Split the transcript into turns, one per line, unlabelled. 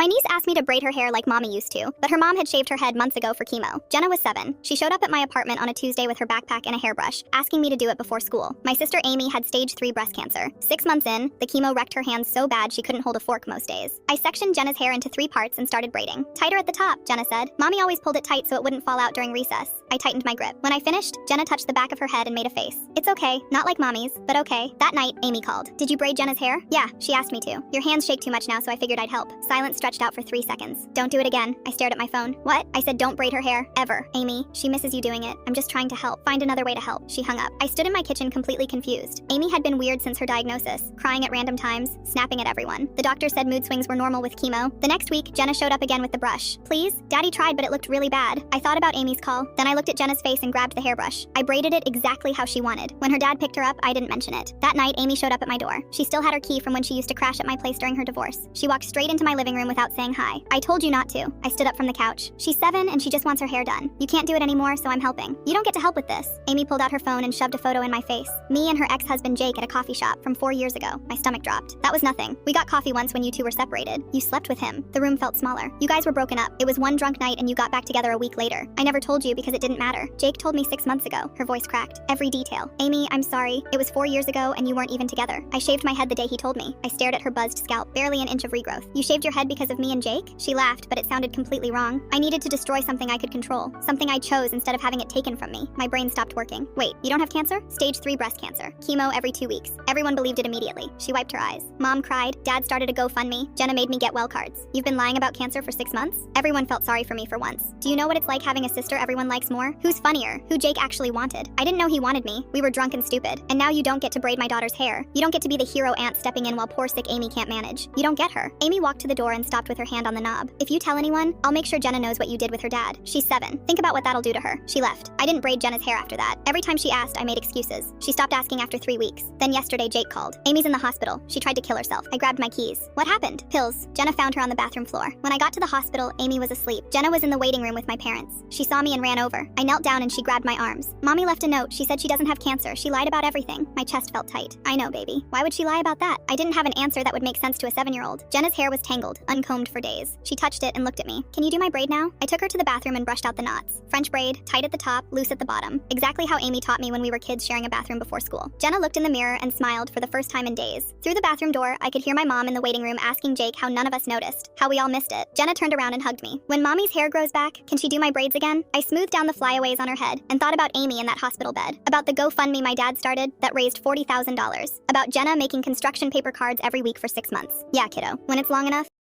My niece asked me to braid her hair like mommy used to, but her mom had shaved her head months ago for chemo. Jenna was 7. She showed up at my apartment on a Tuesday with her backpack and a hairbrush, asking me to do it before school. My sister Amy had stage 3 breast cancer. 6 months in, the chemo wrecked her hands so bad she couldn't hold a fork most days. I sectioned Jenna's hair into 3 parts and started braiding. Tighter at the top, Jenna said. Mommy always pulled it tight so it wouldn't fall out during recess. I tightened my grip. When I finished, Jenna touched the back of her head and made a face. It's okay, not like mommy's, but okay. That night, Amy called. Did you braid Jenna's hair? Yeah, she asked me to. Your hands shake too much now, so I figured I'd help. Silence stretched out for 3 seconds. Don't do it again. I stared at my phone. What? I said don't braid her hair. Ever. Amy, she misses you doing it. I'm just trying to help. Find another way to help. She hung up. I stood in my kitchen completely confused. Amy had been weird since her diagnosis, crying at random times, snapping at everyone. The doctor said mood swings were normal with chemo. The next week, Jenna showed up again with the brush. Please? Daddy tried, but it looked really bad. I thought about Amy's call. Then I looked at Jenna's face and grabbed the hairbrush. I braided it exactly how she wanted. When her dad picked her up, I didn't mention it. That night, Amy showed up at my door. She still had her key from when she used to crash at my place during her divorce. She walked straight into my living room without saying hi. I told you not to. I stood up from the couch. She's 7 and she just wants her hair done. You can't do it anymore, so I'm helping. You don't get to help with this. Amy pulled out her phone and shoved a photo in my face. Me and her ex-husband Jake at a coffee shop from 4 years ago. My stomach dropped. That was nothing. We got coffee once when you two were separated. You slept with him. The room felt smaller. You guys were broken up. It was one drunk night and you got back together a week later. I never told you because it didn't matter. Jake told me 6 months ago. Her voice cracked. Every detail. Amy, I'm sorry. It was 4 years ago and you weren't even together. I shaved my head the day he told me. I stared at her buzzed scalp, barely an inch of regrowth. You shaved your head because of me and Jake? She laughed, but it sounded completely wrong. I needed to destroy something I could control. Something I chose instead of having it taken from me. My brain stopped working. Wait, you don't have cancer? Stage 3 breast cancer. Chemo every 2 weeks. Everyone believed it immediately. She wiped her eyes. Mom cried. Dad started a GoFundMe. Jenna made me get well cards. You've been lying about cancer for 6 months? Everyone felt sorry for me for once. Do you know what it's like having a sister everyone likes more? Who's funnier? Who Jake actually wanted? I didn't know he wanted me. We were drunk and stupid. And now you don't get to braid my daughter's hair. You don't get to be the hero aunt stepping in while poor sick Amy can't manage. You don't get her. Amy walked to the door and stopped with her hand on the knob. If you tell anyone, I'll make sure Jenna knows what you did with her dad. She's 7. Think about what that'll do to her. She left. I didn't braid Jenna's hair after that. Every time she asked, I made excuses. She stopped asking after 3 weeks. Then yesterday, Jake called. Amy's in the hospital. She tried to kill herself. I grabbed my keys. What happened? Pills. Jenna found her on the bathroom floor. When I got to the hospital, Amy was asleep. Jenna was in the waiting room with my parents. She saw me and ran over. I knelt down and she grabbed my arms. Mommy left a note. She said she doesn't have cancer. She lied about everything. My chest felt tight. I know, baby. Why would she lie about that? I didn't have an answer that would make sense to a 7-year-old. Jenna's hair was tangled, uncombed for days. She touched it and looked at me. Can you do my braid now? I took her to the bathroom and brushed out the knots. French braid, tight at the top, loose at the bottom. Exactly how Amy taught me when we were kids sharing a bathroom before school. Jenna looked in the mirror and smiled for the first time in days. Through the bathroom door, I could hear my mom in the waiting room asking Jake how none of us noticed, how we all missed it. Jenna turned around and hugged me. When mommy's hair grows back, can she do my braids again? I smoothed down the flyaways on her head and thought about Amy in that hospital bed, about the GoFundMe my dad started that raised $40,000, about Jenna making construction paper cards every week for 6 months. Yeah, kiddo, when it's long enough,